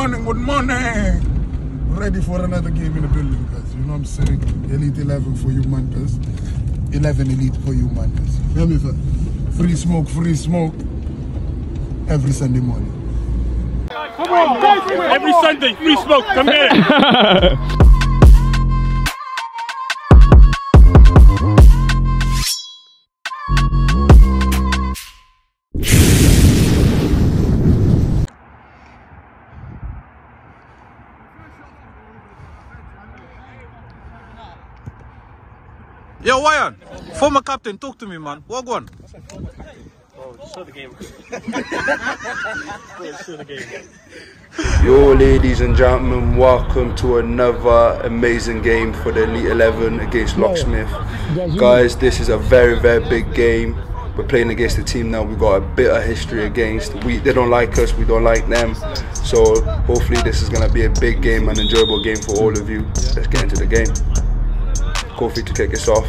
morning, good morning. Ready for another game in the building, guys. You know what I'm saying? Elite 11 for you, man. 11 elite for you, man. Hear me, sir? Free smoke. Every Sunday morning. Come on, every Sunday, free smoke. Come get it. Yo, Ryan, former captain, talk to me, man. What one? Oh, show the game. Show the game. Yo, ladies and gentlemen, welcome to another amazing game for the Elite 11 against Locksmith. Guys, this is a very, very big game. We're playing against a team now we've got a bit of history against. They don't like us, we don't like them. So hopefully this is going to be a big game, an enjoyable game for all of you. Let's get into the game. Kofi to kick us off.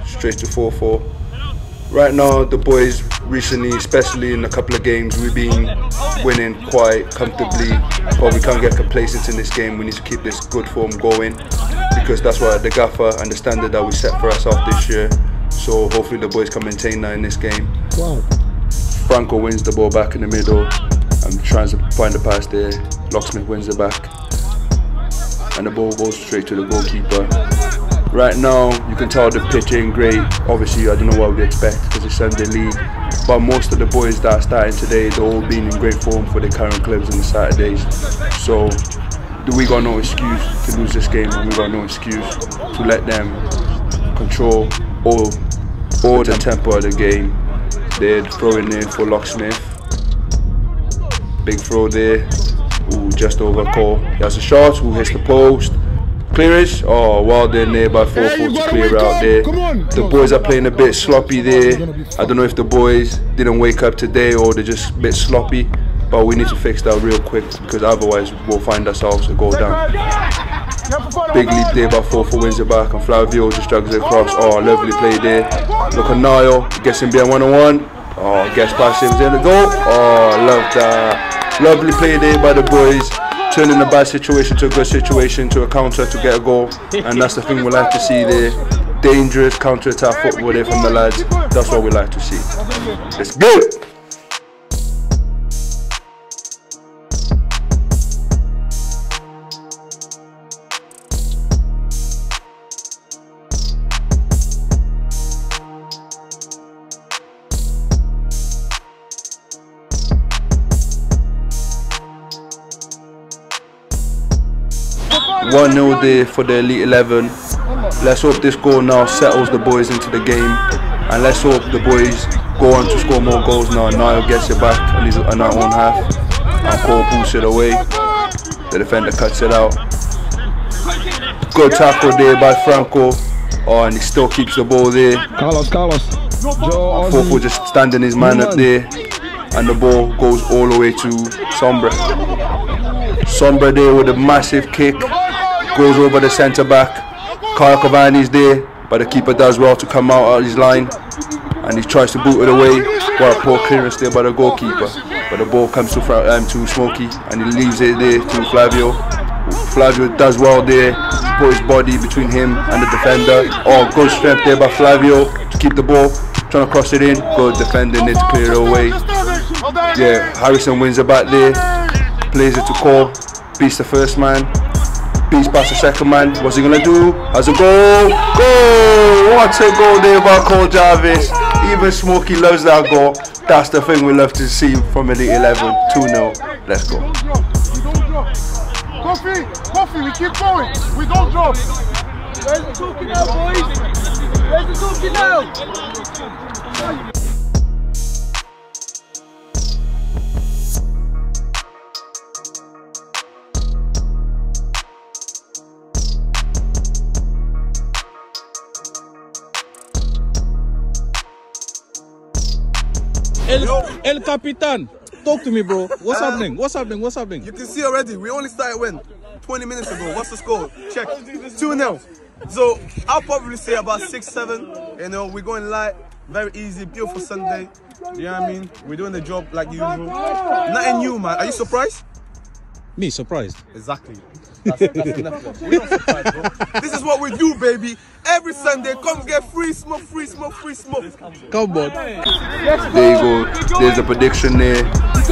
Straight to 4-4. Right now, the boys recently, especially in a couple of games, we've been winning quite comfortably, but we can't get complacent in this game. We need to keep this good form going, because that's what the gaffer and the standard that we set for ourselves this year. So hopefully the boys can maintain that in this game. Wow. Franco wins the ball back in the middle. I'm trying to find the pass there. Locksmith wins it back, and the ball goes straight to the goalkeeper. Right now, you can tell the pitch ain't great. Obviously, I don't know what we expect because it's Sunday league. But most of the boys that are starting today, they're all been in great form for their current clubs on the Saturdays. So we got no excuse to lose this game, and we got no excuse to let them control all the tempo of the game. They're throwing in for Locksmith. Big throw there. Ooh, just over call. He has a shot. Who hits the post? Clearance. Oh, well done there by 4-4 to clear out there. The boys are playing a bit sloppy there. I don't know if the boys didn't wake up today or they're just a bit sloppy, but we need to fix that real quick, because otherwise we'll find ourselves a goal down. Big leap there by 4-4 wins it back, and Flavio just jugs it across. Oh, lovely play there. Look at Niall, gets him behind 1-on-1. Oh, gets past him, in the goal. Oh, love that. Lovely play there by the boys. Turning a bad situation to a good situation, to a counter to get a goal, and that's the thing we like to see there. Dangerous counter-attack football there from the lads. That's what we like to see. Let's go! One 0 there for the Elite 11. Let's hope this goal now settles the boys into the game, and let's hope the boys go on to score more goals now. Niall gets it back on our own half, and Cole boosts it away. The defender cuts it out. Good tackle there by Franco. Oh, and he still keeps the ball there. Carlos. Fofo just standing his man up there, and the ball goes all the way to Sombra. Sombra there with a massive kick. Goes over the centre back. Kyle Cavani's there, but the keeper does well to come out of his line, and he tries to boot it away. What a poor clearance there by the goalkeeper. But the ball comes to Smokey, and he leaves it there to Flavio. Flavio does well there to put his body between him and the defender. Oh, good strength there by Flavio to keep the ball. Trying to cross it in. Good defending it to clear it away. Yeah, Harrison wins it back there. Plays it to Cole. Beats the first man. Beats past the second man. What's he gonna do? Has a goal! Goal! What a goal there by Cole Jarvis. Even Smokey loves that goal. That's the thing we love to see from Elite 11. 2-0. Let's go. Coffee, we keep going. We don't drop. Where's the talking now, boys? Where's the talking now? El Capitan, talk to me, bro. What's happening? What's happening? What's happening? You can see already, we only started when 20 minutes ago. What's the score? Check. 2-0. So I'll probably say about 6-7. You know, we're going light. Very easy, beautiful Sunday. You know what I mean? We're doing the job like usual. Nothing new, man. Are you surprised? Me surprised? Exactly. That's enough. We're not surprised, bro. This is what we do, baby. Every Sunday, come get free smoke, free smoke, free smoke. Come on. There you go. There's a prediction there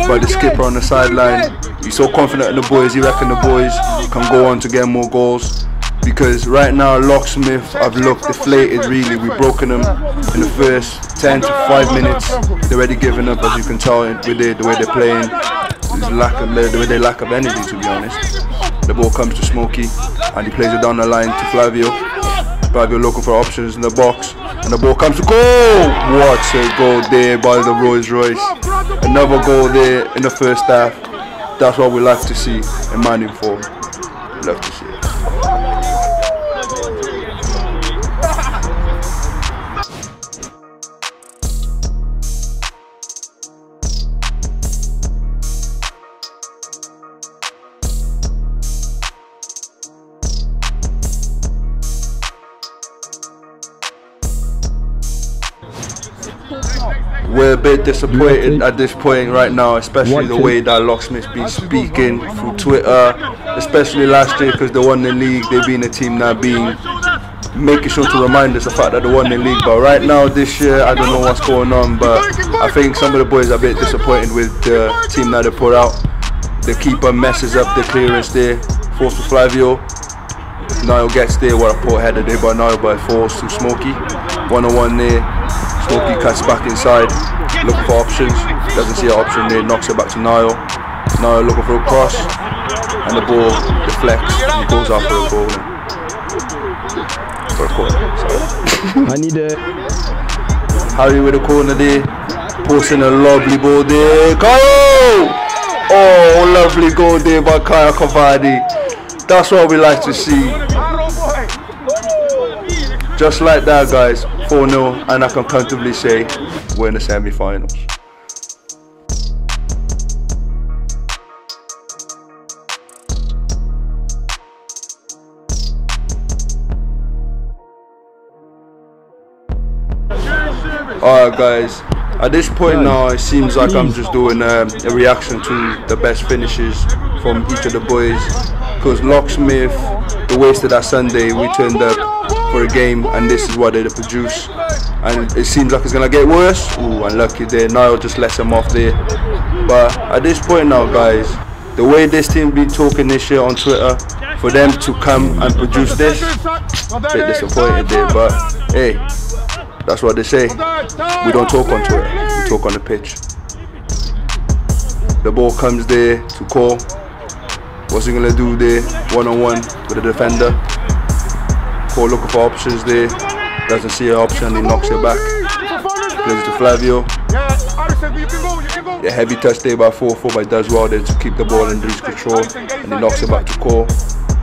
by the skipper on the sideline. He's so confident in the boys. He reckon the boys can go on to get more goals. Because right now, Locksmith have looked deflated, really. We've broken them in the first 10 to 5 minutes. They're already giving up, as you can tell, with the way they're playing. There's the way they lack of energy, to be honest. The ball comes to Smokey, and he plays it down the line to Flavio. Flavio looking for options in the box, and the ball comes to goal! What a goal there by the Rolls Royce. Another goal there in the first half. That's what we like to see in Man U form. Love to see it. We're a bit disappointed at this point right now, especially the way that Locksmith's been speaking through Twitter, especially last year because they won the league. They've been a team that been making sure to remind us the fact that they won the league. But right now, this year, I don't know what's going on, but I think some of the boys are a bit disappointed with the team that they put out. The keeper messes up the clearance there, forced to Flavio. Niall gets there, what a poor header there by Niall by force to Smokey. 1-on-1 there. Smokey cuts back inside, looking for options, doesn't see an option there, knocks it back to Niall. Niall looking for a cross, and the ball deflects, and he goes after a goal. For a corner, sorry. I need a... Harry with a corner there, posting a lovely ball there. Kyle! Oh, lovely goal there by Kyle Cavani. That's what we like to see. Just like that, guys, 4-0, and I can comfortably say we're in the semi-finals. Alright, guys, at this point now, it seems like I'm just doing a reaction to the best finishes from each of the boys. Because Locksmith, the wasted that Sunday, we turned up for a game, and this is what they produce, and it seems like it's gonna get worse. Ooh, unlucky there. Niall just lets him off there. But at this point now, guys, the way this team been talking this year on Twitter, for them to come and produce this, a bit disappointed there. But hey, that's what they say. We don't talk on Twitter, we talk on the pitch. The ball comes there to Cole. What's he gonna do there? 1-on-1 with the defender. Cole looking for options there, doesn't see an option, he knocks it back, plays it to Flavio. The heavy touch there by 4-4 by does well there to keep the ball in his control, and he knocks it back to Cole.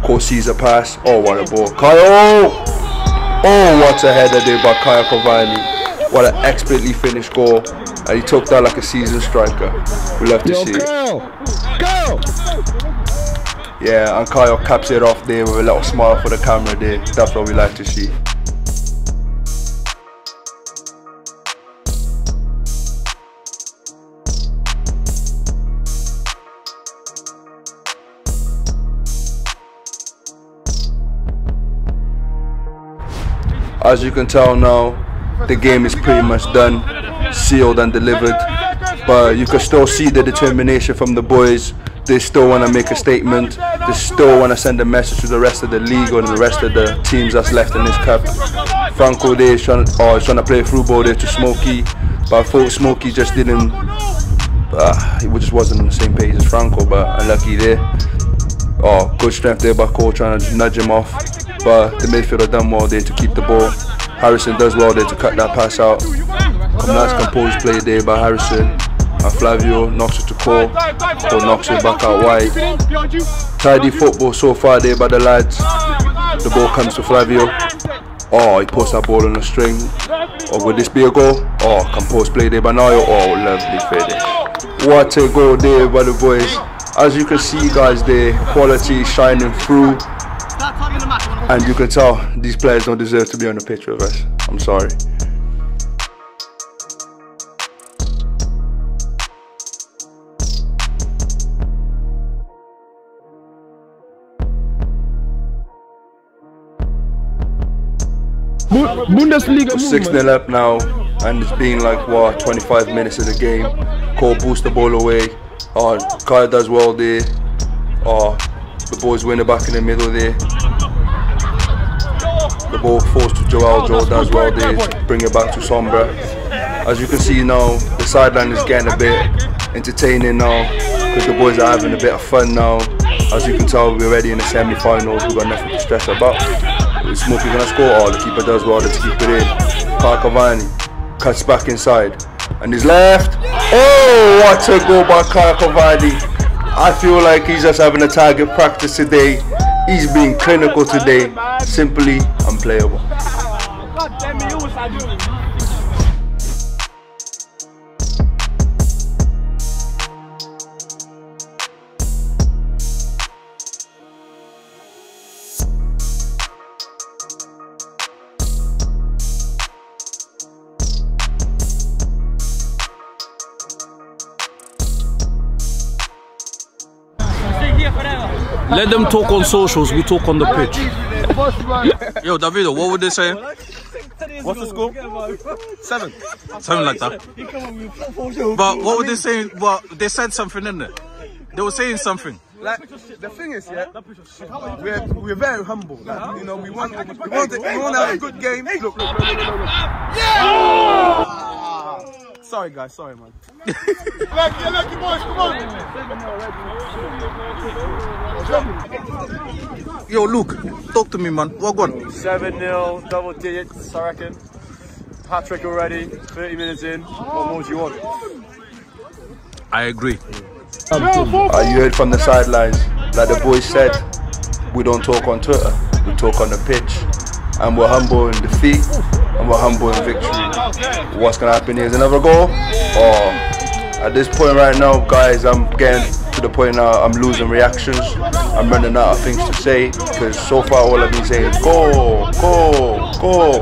Cole sees a pass, oh what a ball, Kyle! Oh what a header there by Kyle Cavani, what an expertly finished goal, and he took that like a seasoned striker. We love to see it. Yeah, and Kyle caps it off there with a little smile for the camera there. That's what we like to see. As you can tell now, the game is pretty much done, sealed and delivered. But you can still see the determination from the boys. They still want to make a statement. They still want to send a message to the rest of the league or the rest of the teams that's left in this cup. Franco there is trying to play a through ball there to Smokey, but I thought Smokey just didn't. He just wasn't on the same page as Franco, but unlucky there. Oh, good strength there by Cole trying to nudge him off, but the midfielder done well there to keep the ball. Harrison does well there to cut that pass out. Nice composed play there by Harrison. And Flavio knocks it to Cole. Cole knocks it back out wide. Tidy football so far there by the lads. The ball comes to Flavio. Oh, he puts that ball on a string. Oh, would this be a goal? Oh, composed play there by Niall. Oh, lovely finish. What a goal there by the boys. As you can see, guys, there, quality shining through. And you can tell these players don't deserve to be on the pitch with us. I'm sorry. Bundesliga. 6-0 up now, and it's been like what 25 minutes of the game. Cole boosts the ball away. Oh, Kyle does well there. Oh, the boys win it back in the middle there. The ball falls to Joel. Joel does well there. Bring it back to Sombra. As you can see now, the sideline is getting a bit entertaining now because the boys are having a bit of fun now. As you can tell, we're already in the semi-finals. We've got nothing to stress about. Is Smokey gonna score? Oh, the keeper does well to keep it in. Cavani cuts back inside, and he's left. Oh, what a goal by Cavani! I feel like he's just having a target practice today. He's being clinical today. Simply unplayable. Let them talk on socials, we talk on the pitch. Yo, Davido, what were they saying? What's the score? 7. Something like that. But what were they saying? Well, they said something, didn't they? They were saying something. Like, the thing is, yeah, we're very humble. Like, you know, we want to have a good game. Look. Yeah! Sorry, guys. Sorry, man. Lucky boys, come on. Yo, Luke, talk to me, man. What one? 7-0, double digits, I reckon. Hat-trick already, 30 minutes in. What more do you want? I agree. You heard from the sidelines, like the boys said, we don't talk on Twitter, we talk on the pitch. And we're humble in defeat, and we're humble in victory. What's going to happen here is another goal? Or at this point right now, guys, I'm getting to the point now I'm losing reactions. I'm running out of things to say, because so far all I've been saying is go, go, go.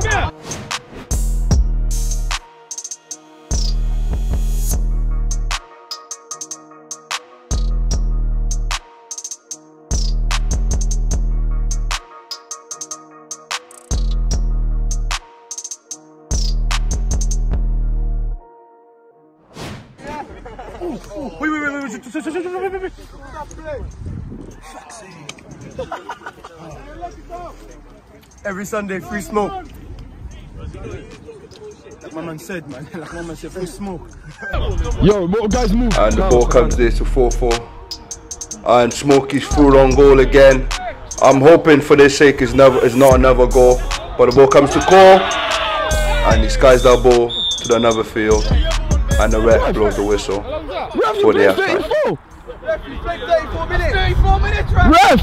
Wait. Every Sunday, free smoke. Like my man said, man. Like my man said, free smoke. Yo, guys, move. And the ball comes there to 4-4. And Smokey's full on goal again. I'm hoping for their sake it's not another goal. But the ball comes to Cole. And he skies that ball to the another field. And the ref blows the whistle for the half-time. 34 minutes. 34 minutes, ref. Ref!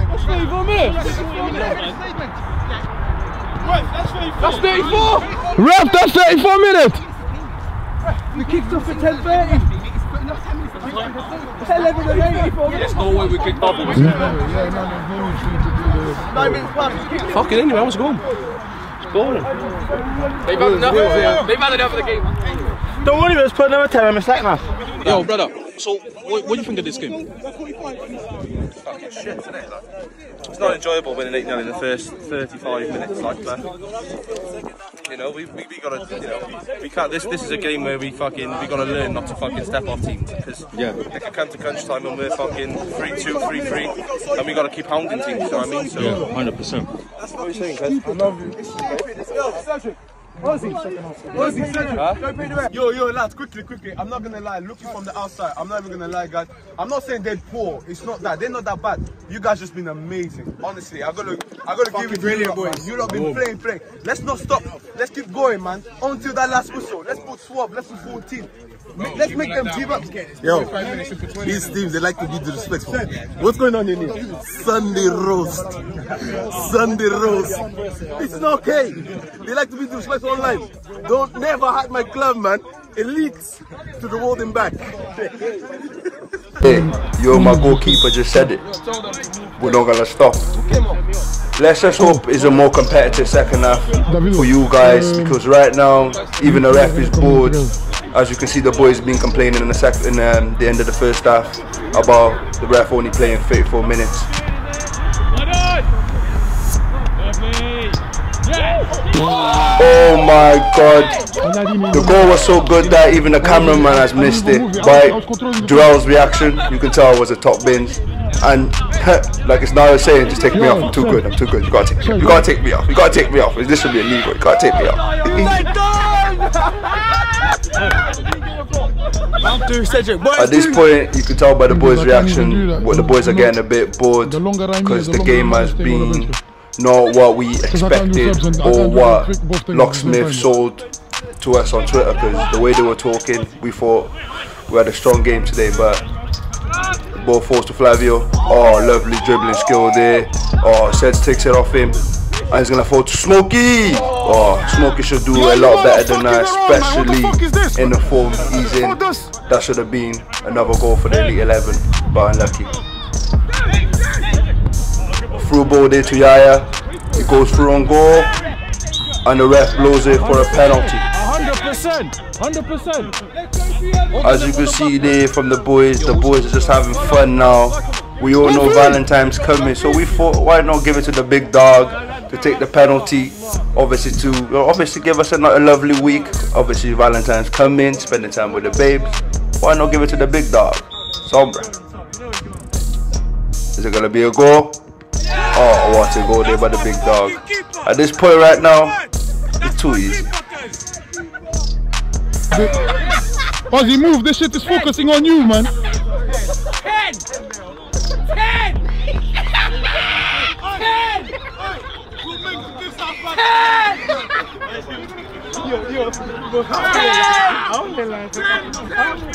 That's 34 minutes. That's 34. Ref, that's 34 minutes. We kicked off at 10:30. 11:84 minutes. There's no way we kicked off. Fucking anyway, I was going. It's boring. They've had enough. They've had enough of the game. Don't worry, let's put another 10 on the second half. Yo, brother, so what do you think of this game? Fucking shit, isn't it? Like, it's not enjoyable winning 8-0 in the first 35 minutes like that. You know, we gotta, you know, we can't. This is a game where we gotta learn not to fucking step off teams, because it can come to crunch time and we're fucking 3-2, 3-3, and we gotta keep hounding teams. You know what I mean? So, Yeah, 100%. What are you saying, Kez? I love you. Yo, lads, quickly. I'm not gonna lie. Looking from the outside, I'm not even gonna lie, guys. I'm not saying they're poor. It's not that. They're not that bad. You guys just been amazing. Honestly, I gotta give it brilliant, boys. You lot been playing. Let's not stop. Let's keep going, man. Until that last whistle. Let's put swab. Let's put 14. Let's make them give up. Yo, these teams, they like to be disrespectful. What's going on in here? Sunday roast. It's not okay. They like to be disrespectful online. Don't never hide my club, man. It leaks to the world and back. Hey, yo, my goalkeeper just said it. We're not gonna stop. Let's just hope it's a more competitive second half for you guys, because right now, even the ref is bored. As you can see, the boys been complaining in the end of the first half about the ref only playing 34 minutes. Oh my God. The goal was so good that even the cameraman has missed it. By Jarrell's reaction, you can tell it was a top bins. And like it's now saying, just take me off. I'm too good. I'm too good. You gotta take me off. You gotta take me off. You gotta take me off. This should be illegal. You gotta take me off. At this point, you can tell by the boys' reaction, what the boys are getting a bit bored because the game has been not what we expected or what Locksmith sold to us on Twitter. Because the way they were talking, we thought we had a strong game today, but ball falls to Flavio. Oh, lovely dribbling skill there. Oh, Seds takes it off him. And he's going to fall to Smokey. Oh, Smokey should do a lot better than that, especially in the form he's in. That should have been another goal for the Elite 11, but unlucky. Through ball there to Yaya. He goes through on goal. And the ref blows it for a penalty. 100%. 100%. As you can see there from the boys are just having fun now. We all know Valentine's coming, so we thought, why not give it to the big dog to take the penalty? Obviously to give us a lovely week. Obviously Valentine's coming, spending time with the babes. Why not give it to the big dog? Sombra. Is it gonna be a goal? Oh, what a goal there by the big dog. At this point right now, it's too easy. Ozzy, move. This shit is focusing on you, man. 10! 10! 10!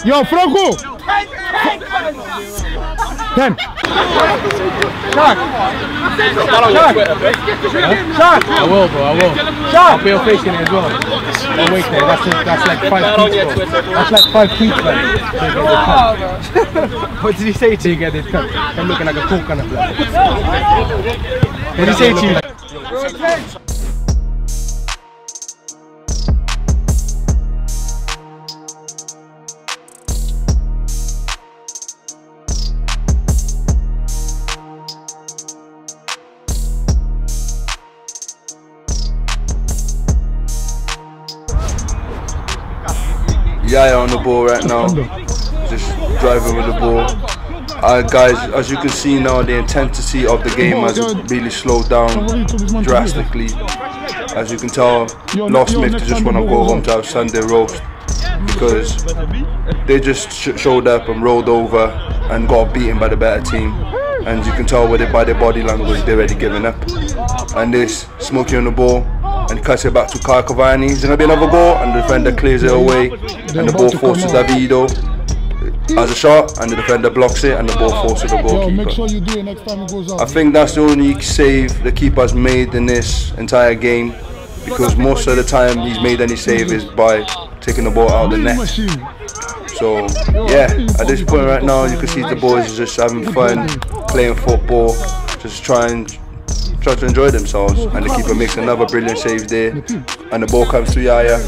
Yo, Franco! 10! Shark! Shark! I will, bro, I will. I'll be your face in it as well. Don't wait there, that's like 5 tweets, bro. That's like 5 tweets, man. What did he say to you get this cut? I'm looking like a coconut. What did he say to you? Yaya on the ball right now, just driving with the ball. Guys, as you can see now, the intensity of the game has really slowed down drastically. As you can tell, Locksmith just want to go home to have Sunday roast because they just showed up and rolled over and got beaten by the better team. And you can tell by their body language, they're already giving up. And this Smokey on the ball and cuts it back to Cavani. It's gonna be another goal, and the defender clears it away, and the ball falls to Davido as a shot, and the defender blocks it, and the ball falls to the goalkeeper. Make sure you do it next time it goes out. I think that's the only save the keeper's made in this entire game, because most of the time he's made any save is by taking the ball out of the net. So yeah, at this point right now, you can see the boys are just having fun, playing football, just trying to enjoy themselves, and the keeper makes another brilliant save there, and the ball comes to Yaya.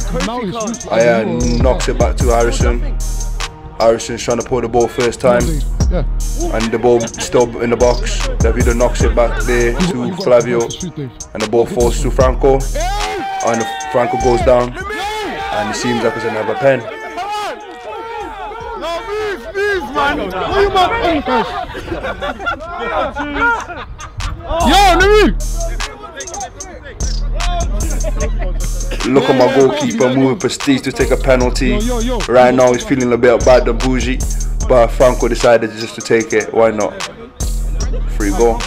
Yaya knocks it back to Harrison. Harrison's trying to pull the ball first time, and the ball still in the box. Davido knocks it back there to Flavio, and the ball falls to Franco, and Franco goes down, and it seems like it's another pen. Look at my goalkeeper moving prestige to take a penalty. Right now he's feeling a bit bad and bougie, but Franco decided just to take it. Why not? Free goal.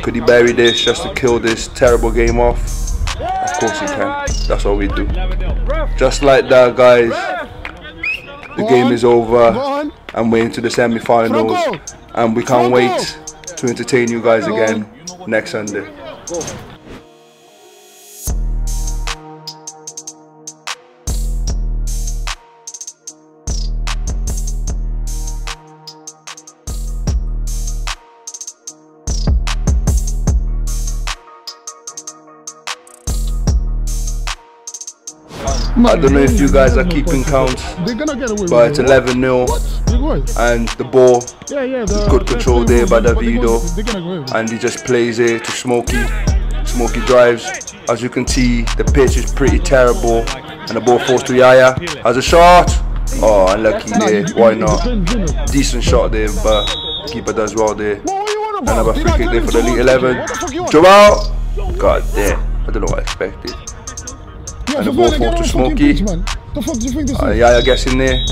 Could he bury this just to kill this terrible game off? Of course he can. That's what we do. Just like that, guys. The game is over, and we're into the semi-finals, and we can't wait to entertain you guys again next Sunday. I don't know if you guys are keeping count, They're gonna get away but it's with 11-0. And the ball, good control there by Davido, and he just plays it to Smokey. Smokey drives. As you can see, the pitch is pretty terrible, and the ball falls to Yaya. Has a shot. Oh, unlucky there. Why not? Decent shot there, but keeper does well there. Another free kick there for the Elite 11. Joao. God damn. I don't know what I expected. And the ball falls to Smokey. Yaya gets in there,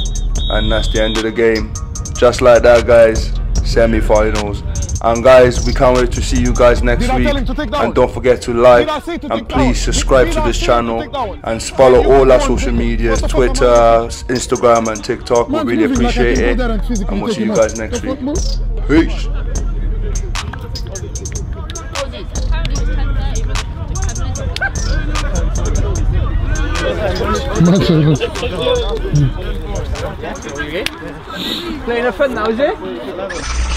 and that's the end of the game. Just like that, guys. Semi-finals. And guys, we can't wait to see you guys next week. And don't forget to like and please subscribe to this channel and follow all our social medias, Twitter, Instagram and TikTok. We really appreciate it. And we'll see you guys next week. Peace. Playing a fun now, is it?